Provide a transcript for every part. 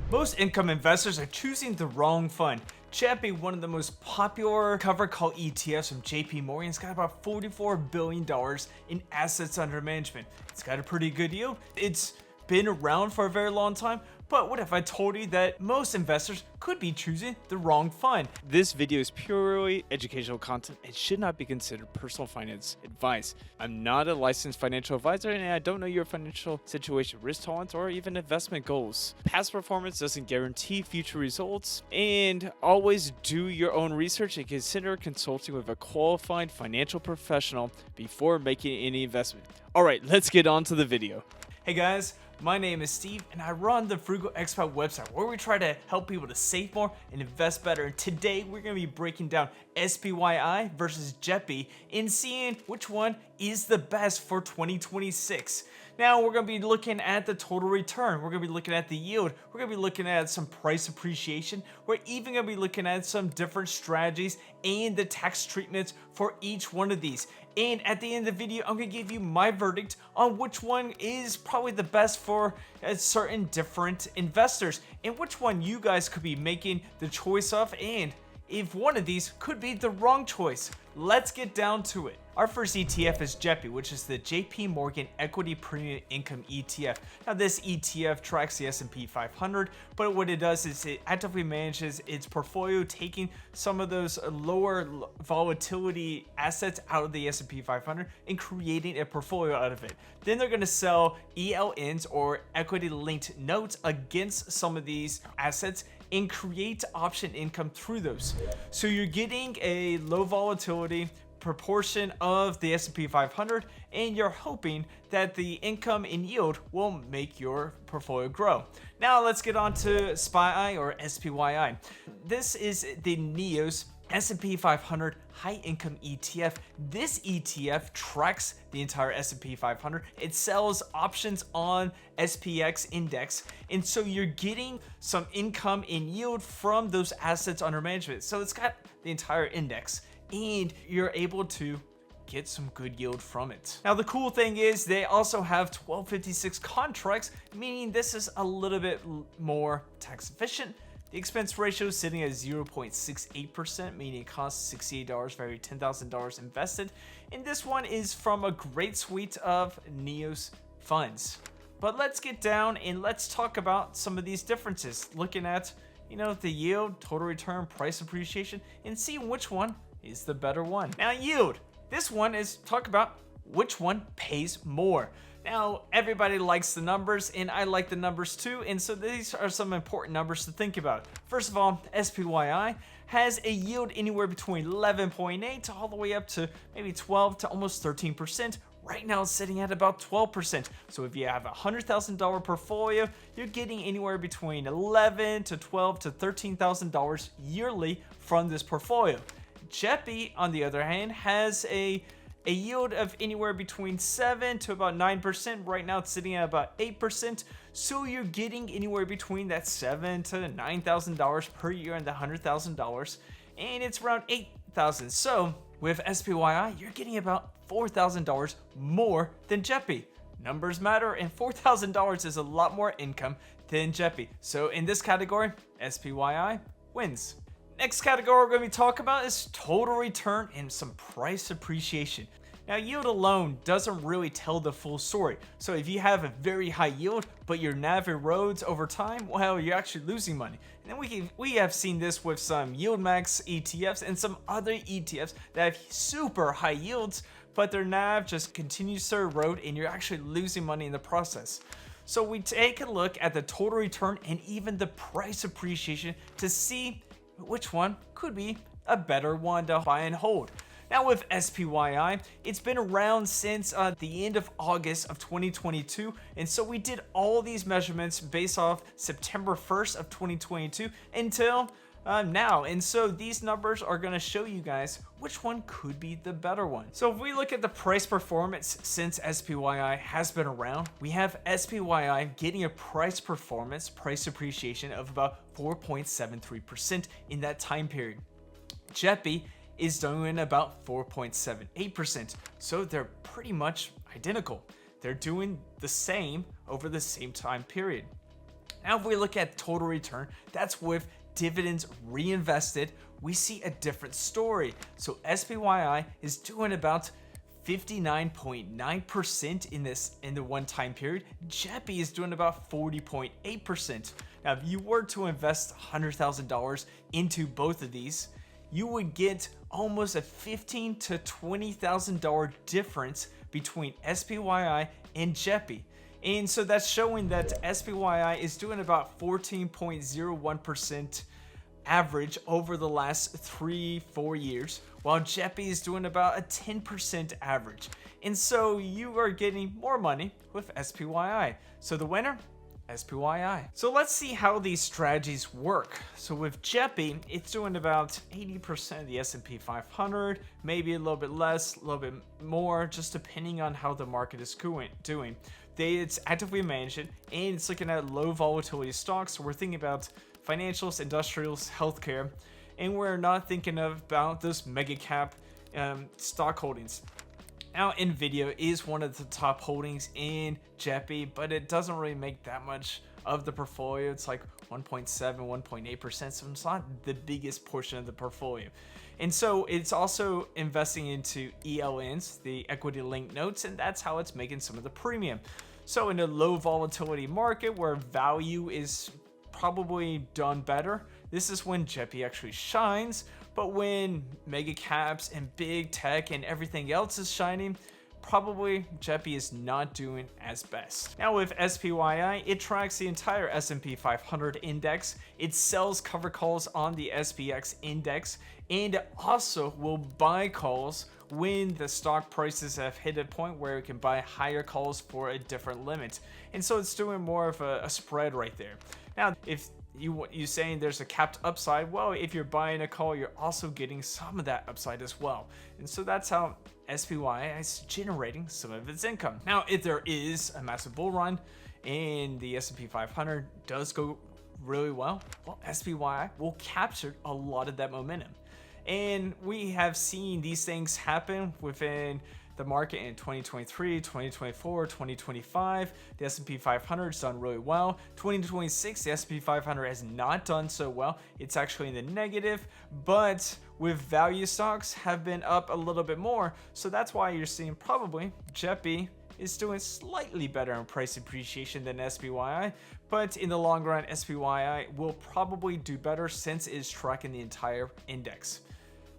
Most income investors are choosing the wrong fund. JEPI, one of the most popular covered call ETFs from JP Morgan, has got about $44 billion in assets under management. It's got a pretty good yield. It's been around for a very long time, but what if I told you that most investors could be choosing the wrong fund? This video is purely educational content and should not be considered personal finance advice. I'm not a licensed financial advisor and I don't know your financial situation, risk tolerance, or even investment goals. Past performance doesn't guarantee future results, and always do your own research and consider consulting with a qualified financial professional before making any investment. Alright, let's get on to the video. Hey guys, my name is Steve and I run the Frugal Expat website where we try to help people to save more and invest better. And today we're going to be breaking down SPYI versus JEPI and seeing which one is the best for 2026. Now we're going to be looking at the total return, we're going to be looking at the yield, we're going to be looking at some price appreciation, we're even going to be looking at some different strategies and the tax treatments for each one of these. And at the end of the video, I'm going to give you my verdict on which one is probably the best for certain different investors and which one you guys could be making the choice of, and if one of these could be the wrong choice. Let's get down to it. Our first ETF is JEPI, which is the JP Morgan Equity Premium Income ETF. Now this ETF tracks the S&P 500, but what it does is it actively manages its portfolio, taking some of those lower volatility assets out of the S&P 500 and creating a portfolio out of it. Then they're going to sell ELNs or equity linked notes against some of these assets and create option income through those. So you're getting a low volatility proportion of the S&P 500 and you're hoping that the income and yield will make your portfolio grow. Now let's get on to SPYI or SPYI. This is the NEOS S&P 500 high income ETF. This ETF tracks the entire S&P 500. It sells options on SPX index, and so you're getting some income and yield from those assets under management. So it's got the entire index and you're able to get some good yield from it. Now the cool thing is they also have 1256 contracts, meaning this is a little bit more tax efficient. The expense ratio is sitting at 0.68%, meaning it costs $68 for every $10,000 invested. And this one is from a great suite of NEOS funds. But let's get down and let's talk about some of these differences, looking at, the yield, total return, price appreciation, and see which one is the better one. Now yield, this one is talk about which one pays more. Now, everybody likes the numbers, and I like the numbers too, and so these are some important numbers to think about. First of all, SPYI has a yield anywhere between 11.8 to all the way up to maybe 12 to almost 13%. Right now, it's sitting at about 12%. So if you have a $100,000 portfolio, you're getting anywhere between $11 to $12 to $13,000 yearly from this portfolio. JEPI, on the other hand, has a yield of anywhere between 7 to about 9%. Right now it's sitting at about 8%. So you're getting anywhere between that $7,000 to $9,000 per year and the $100,000, and it's around $8,000. So with SPYI, you're getting about $4,000 more than JEPI. Numbers matter, and $4,000 is a lot more income than JEPI. So in this category, SPYI wins. Next category we're going to be talking about is total return and some price appreciation. Now yield alone doesn't really tell the full story. So if you have a very high yield but your NAV erodes over time, well, you're actually losing money. And then we have seen this with some yield max ETFs and some other ETFs that have super high yields, but their NAV just continues to erode and you're actually losing money in the process. So we take a look at the total return and even the price appreciation to see which one could be a better one to buy and hold. Now with SPYI, it's been around since the end of August of 2022, and so we did all these measurements based off September 1st of 2022 until now, and so these numbers are going to show you guys which one could be the better one. So if we look at the price performance since SPYI has been around, we have SPYI getting a price appreciation of about 4.73% in that time period. JEPI is doing about 4.78%, so they're pretty much identical. They're doing the same over the same time period. Now, if we look at total return, that's with dividends reinvested, we see a different story. So SPYI is doing about 59.9% in the one time period. JEPI is doing about 40.8%. Now, if you were to invest $100,000 into both of these, you would get almost a $15,000 to $20,000 difference between SPYI and JEPI. And so that's showing that SPYI is doing about 14.01% average over the last 3-4 years, while JEPI is doing about a 10% average. And so you are getting more money with SPYI. So the winner, SPYI. So let's see how these strategies work. So with JEPI, it's doing about 80% of the S&P 500, maybe a little bit less, a little bit more, just depending on how the market is doing. It's actively managed, and it's looking at low volatility stocks. So we're thinking about financials, industrials, healthcare, and we're not thinking about those mega cap stock holdings. Now, Nvidia is one of the top holdings in JEPI, but it doesn't really make that much of the portfolio. It's like 1.7, 1.8%, so it's not the biggest portion of the portfolio. And so it's also investing into ELNs, the equity linked notes, and that's how it's making some of the premium. So in a low volatility market where value is probably done better, this is when JEPI actually shines. But when mega caps and big tech and everything else is shining, probably JEPI is not doing as best. Now with SPYI, it tracks the entire S&P 500 index. It sells cover calls on the SPX index, and also will buy calls when the stock prices have hit a point where it can buy higher calls for a different limit. And so it's doing more of a spread right there. Now, if you saying there's a capped upside, well, if you're buying a call, you're also getting some of that upside as well. And so that's how SPYI is generating some of its income. Now, if there is a massive bull run and the S&P 500 does go really well, SPYI will capture a lot of that momentum. And we have seen these things happen within the market in 2023, 2024, 2025. The S&P 500 has done really well. 2026, the S&P 500 has not done so well. It's actually in the negative, but with value stocks have been up a little bit more. So that's why you're seeing probably JEPI is doing slightly better in price appreciation than SPYI, but in the long run, SPYI will probably do better since it's tracking the entire index.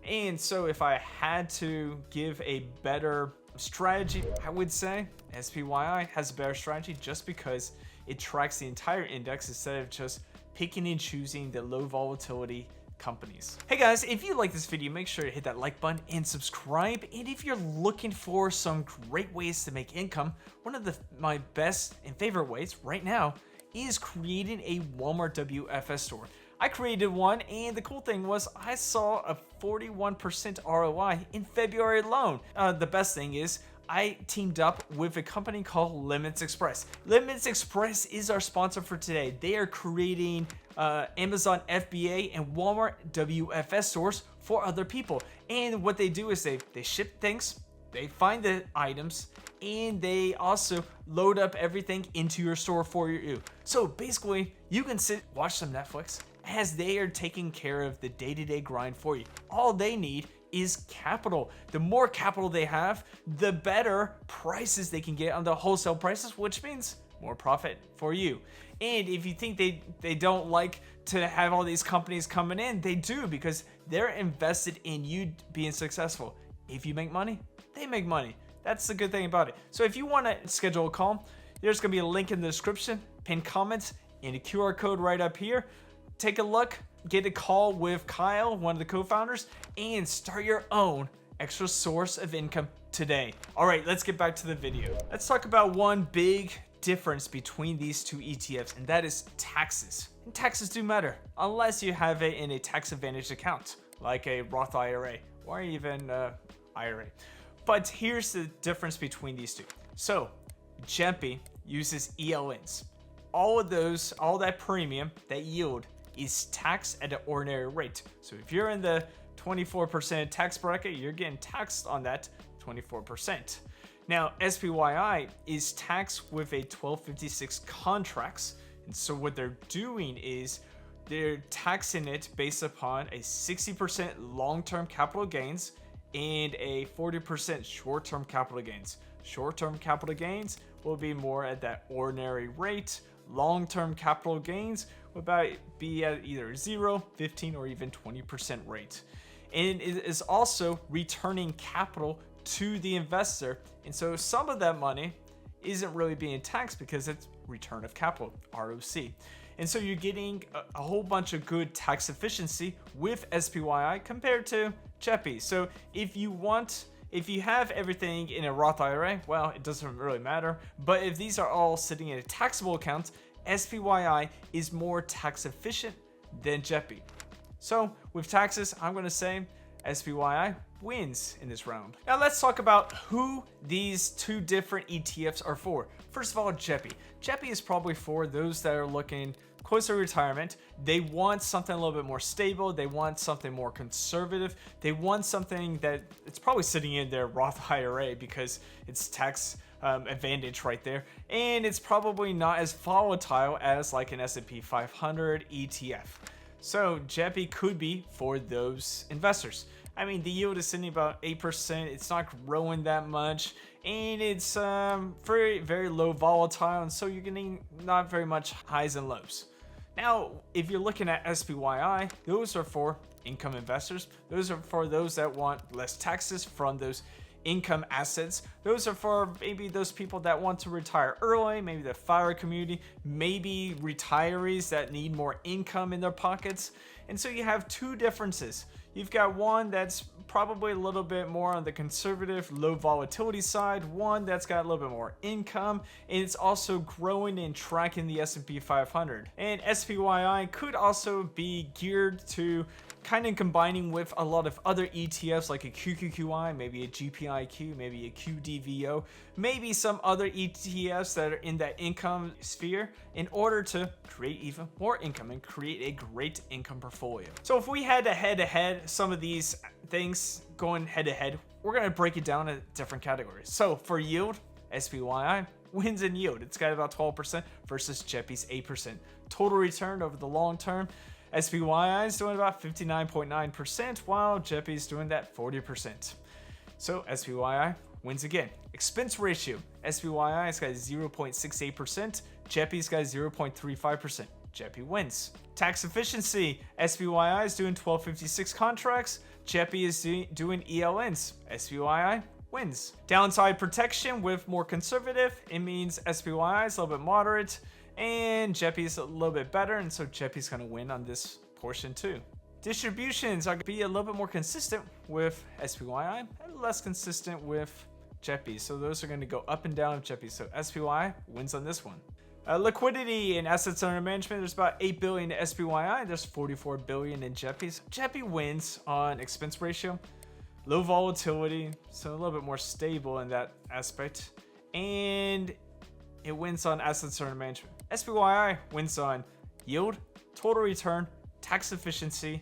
And so if I had to give a better strategy, I would say SPYI has a better strategy just because it tracks the entire index instead of just picking and choosing the low volatility companies. Hey guys, if you like this video, make sure to hit that like button and subscribe. And if you're looking for some great ways to make income, one of my best and favorite ways right now is creating a Walmart WFS store. I created one, and the cool thing was I saw a 41% ROI in February alone. The best thing is I teamed up with a company called Limits Express. Limits Express is our sponsor for today. They are creating Amazon FBA and Walmart WFS stores for other people. And what they do is they ship things, they find the items, and they also load up everything into your store for you. So basically, you can sit, watch some Netflix, as they are taking care of the day-to-day grind for you. All they need is capital. The more capital they have, the better prices they can get on the wholesale prices, which means more profit for you. And if you think they don't like to have all these companies coming in, they do, because they're invested in you being successful. If you make money, they make money. That's the good thing about it. So if you want to schedule a call, there's going to be a link in the description, pinned comments, and a QR code right up here. Take a look, get a call with Kyle, one of the co-founders, and start your own extra source of income today. All right, let's get back to the video. Let's talk about one big difference between these two ETFs, and that is taxes. And taxes do matter, unless you have it in a tax advantage account, like a Roth IRA or even IRA. But here's the difference between these two. So JEPI uses ELNs. All that premium, that yield, is taxed at an ordinary rate. So if you're in the 24% tax bracket, you're getting taxed on that 24%. Now, SPYI is taxed with a 1256 contracts. And so what they're doing is they're taxing it based upon a 60% long-term capital gains and a 40% short-term capital gains. Short-term capital gains will be more at that ordinary rate. Long-term capital gains will be at either 0, 15, or even 20% rate. And it is also returning capital to the investor. And so some of that money isn't really being taxed because it's return of capital, ROC. And so you're getting a whole bunch of good tax efficiency with SPYI compared to JEPI. So if you have everything in a Roth IRA, well, it doesn't really matter. But if these are all sitting in a taxable account, SPYI is more tax efficient than JEPI. So with taxes, I'm going to say SPYI wins in this round. Now let's talk about who these two different ETFs are for. First of all, JEPI. JEPI is probably for those that are looking closer to retirement. They want something a little bit more stable. They want something more conservative. They want something that it's probably sitting in their Roth IRA because it's tax advantage right there. And it's probably not as volatile as like an S&P 500 ETF. So JEPI could be for those investors. I mean, the yield is sitting about 8%. It's not growing that much, and it's very, very low volatile, and so you're getting not very much highs and lows. Now, if you're looking at SPYI, those are for income investors. Those are for those that want less taxes from those income assets. Those are for maybe those people that want to retire early, maybe the FIRE community, maybe retirees that need more income in their pockets. And so you have two differences. You've got one that's probably a little bit more on the conservative, low volatility side, one that's got a little bit more income, and it's also growing and tracking the S&P 500. And SPYI could also be geared to kind of combining with a lot of other ETFs like a QQQI, maybe a GPIQ, maybe a QDVO, maybe some other ETFs that are in that income sphere in order to create even more income and create a great income portfolio. So if we had to head some of these things going head to head, we're going to break it down into different categories. So for yield, SPYI wins in yield. It's got about 12% versus JEPI's 8%. Total return over the long term, SPYI is doing about 59.9%, while JEPI is doing that 40%. So SPYI wins again. Expense ratio, SPYI's got 0.68%, JEPI's got 0.35%. JEPI wins. Tax efficiency, SPYI is doing 1256 contracts, JEPI is doing ELNs. SPYI wins. Downside protection with more conservative, it means SPYI is a little bit moderate, and JEPI's a little bit better, and so JEPI's going to win on this portion too. Distributions are going to be a little bit more consistent with SPYI and less consistent with JEPI. So those are going to go up and down with JEPI. So SPYI wins on this one. Liquidity and assets under management, there's about 8 billion to SPYI, there's 44 billion in JEPI. JEPI wins on expense ratio, low volatility, so a little bit more stable in that aspect, and it wins on assets under management. SPYI wins on yield, total return, tax efficiency,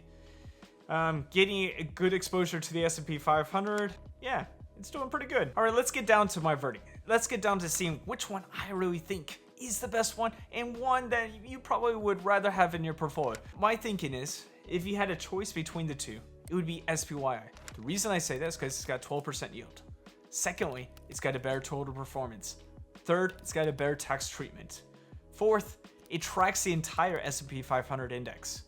getting a good exposure to the S&P 500. Yeah, it's doing pretty good. All right, let's get down to my verdict. Let's get down to seeing which one I really think is the best one and one that you probably would rather have in your portfolio. My thinking is, if you had a choice between the two, it would be SPYI. The reason I say that is because it's got 12% yield. Secondly, it's got a better total performance. Third, it's got a better tax treatment. Fourth, it tracks the entire S&P 500 index.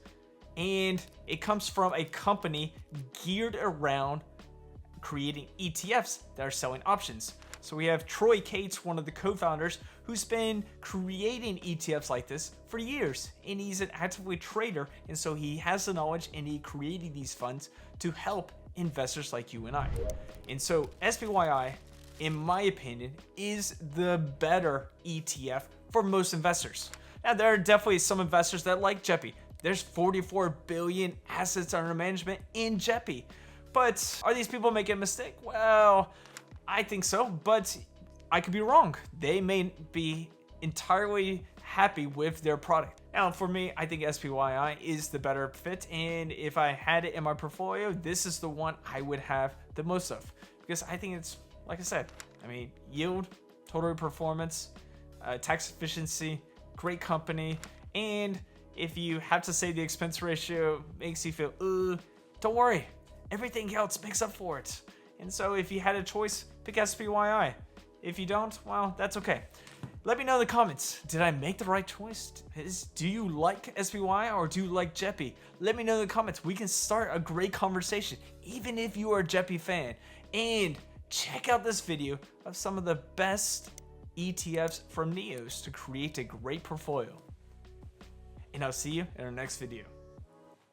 And it comes from a company geared around creating ETFs that are selling options. So we have Troy Cates, one of the co-founders, who's been creating ETFs like this for years. And he's an actively trader. And so he has the knowledge and he created these funds to help investors like you and I. And so SPYI, in my opinion, is the better ETF for most investors. Now, there are definitely some investors that like JEPI. There's 44 billion assets under management in JEPI. But are these people making a mistake? Well, I think so, but I could be wrong. They may be entirely happy with their product. Now, for me, I think SPYI is the better fit, and if I had it in my portfolio, this is the one I would have the most of, because I think it's, like I said, I mean, yield, total performance, tax efficiency, great company. And if you have to say the expense ratio makes you feel, don't worry, everything else makes up for it. And so if you had a choice, pick SPYI. If you don't, well, that's okay. Let me know in the comments, did I make the right choice? Do you like SPYI or do you like JEPI? Let me know in the comments. We can start a great conversation, even if you are a JEPI fan. And check out this video of some of the best ETFs from NEOS to create a great portfolio. And I'll see you in our next video.